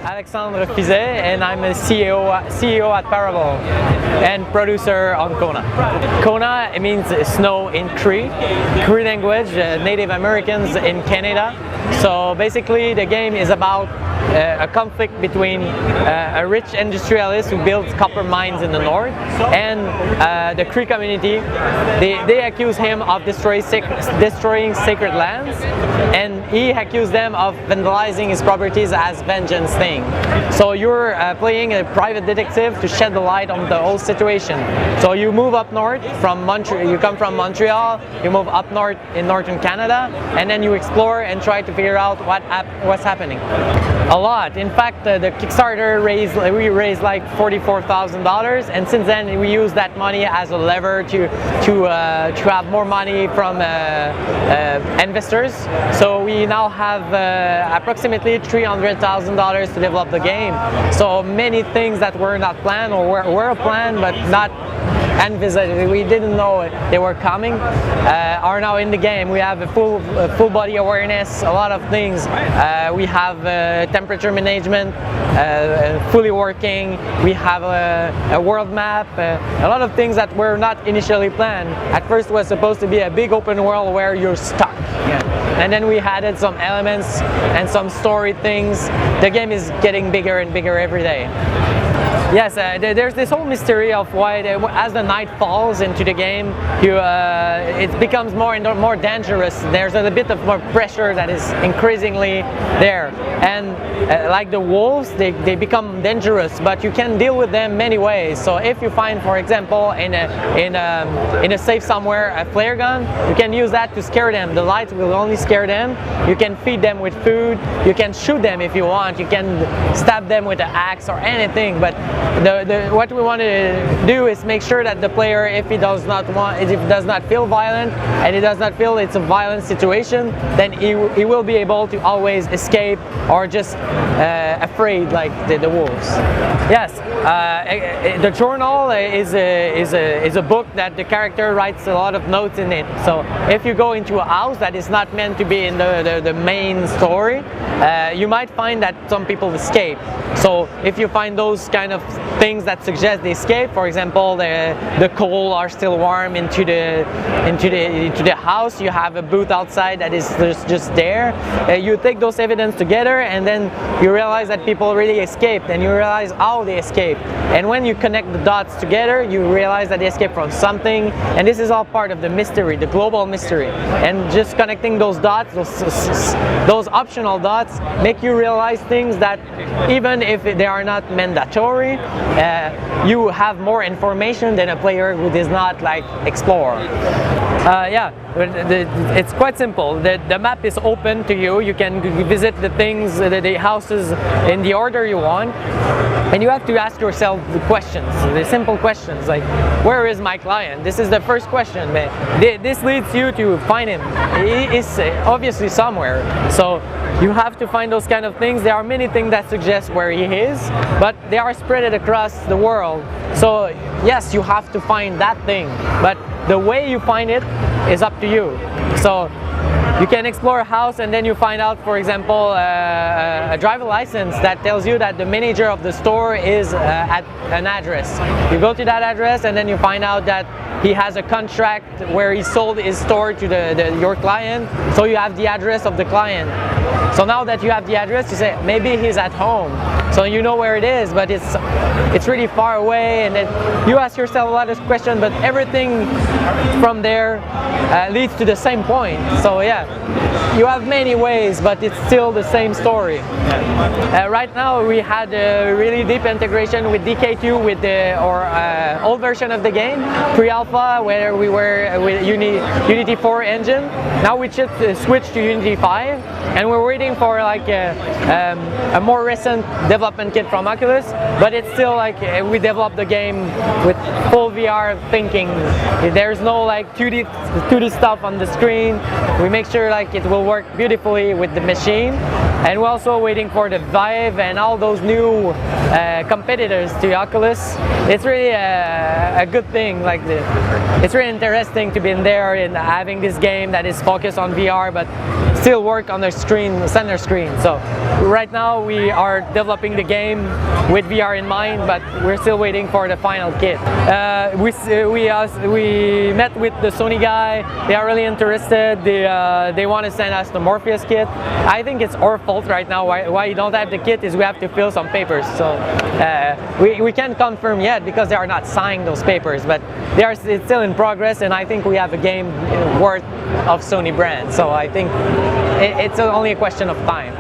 Alexandre Fizet, and I'm a CEO at Parabole and producer on Kôna. Kôna, it means snow in Cree language, Native Americans in Canada. So basically the game is about a conflict between a rich industrialist who builds copper mines in the north and the Cree community. They accuse him of destroying sacred lands, and he accused them of vandalizing his properties as vengeance thing. So you're playing a private detective to shed the light on the whole situation. So you move up north from Montreal, you come from Montreal, you move up north in northern Canada, and then you explore and try to figure out what's happening. A lot. In fact, the Kickstarter we raised like $44,000, and since then we use that money as a lever to have more money from investors. So we now have approximately $300,000 to develop the game. So many things that were not planned or were planned but not envisaged, we didn't know they were coming, are now in the game. We have a full body awareness, a lot of things. We have temperature management fully working. We have a world map, a lot of things that were not initially planned. At first it was supposed to be a big open world where you're stuck. And then we added some elements and some story things. The game is getting bigger and bigger every day. Yes, there's this whole mystery of why, as the night falls into the game, it becomes more and more dangerous. There's a bit of more pressure that is increasingly there, and like the wolves, they become dangerous, but you can deal with them many ways. So if you find, for example, in a safe somewhere a flare gun, you can use that to scare them. The light will only scare them. You can feed them with food. You can shoot them if you want. You can stab them with an axe or anything. But what we want to do is make sure that the player, if he does not feel violent and he does not feel it's a violent situation, then he will be able to always escape or just afraid like the wolves. Yes, the journal is a book that the character writes a lot of notes in it. So if you go into a house that is not meant to be in the main story, you might find that some people escape. So if you find those kind of things that suggest they escape, for example, the coal are still warm into the house, you have a booth outside that is just there, you take those evidence together and then you realize that people really escaped, and you realize how they escaped. And when you connect the dots together, you realize that they escaped from something, and this is all part of the mystery, the global mystery. And just connecting those dots, those optional dots, make you realize things that even if they are not mandatory, you have more information than a player who does not like explore. Yeah, it's quite simple. The map is open to you. You can visit the things, the houses in the order you want, and you have to ask yourself the questions, the simple questions like, where is my client? This is the first question. This leads you to find him. He is obviously somewhere. So you have to find those kind of things. There are many things that suggest where he is, but they are spread across the world. So yes, you have to find that thing, but the way you find it is up to you. So you can explore a house and then you find out, for example, a driver license that tells you that the manager of the store is at an address. You go to that address and then you find out that he has a contract where he sold his store to your client, so you have the address of the client. So now that you have the address, you say, maybe he's at home. So you know where it is, but it's really far away, and then you ask yourself a lot of questions, but everything from there leads to the same point. So yeah, you have many ways, but it's still the same story. Right now we had a really deep integration with DK2, with our old version of the game, pre-alpha, where we were with Unity 4 engine. Now we just switched to Unity 5, and we're waiting for like a more recent development kit from Oculus, but it's still like we develop the game with full VR thinking. There's no like 2D stuff on the screen. We make sure like it will work beautifully with the machine, and we're also waiting for the Vive and all those new competitors to Oculus. It's really a good thing. Like it's really interesting to be in there and having this game that is focused on VR, but still work on the screen, center screen. So right now we are developing the game with VR in mind, but we're still waiting for the final kit. We met with the Sony guy. They are really interested. They want to send us the Morpheus kit. I think it's our fault right now why you don't have the kit is we have to fill some papers. So we can't confirm yet because they are not signing those papers, but it's still in progress, and I think we have a game worth of Sony brand. So I think it's only a question of time.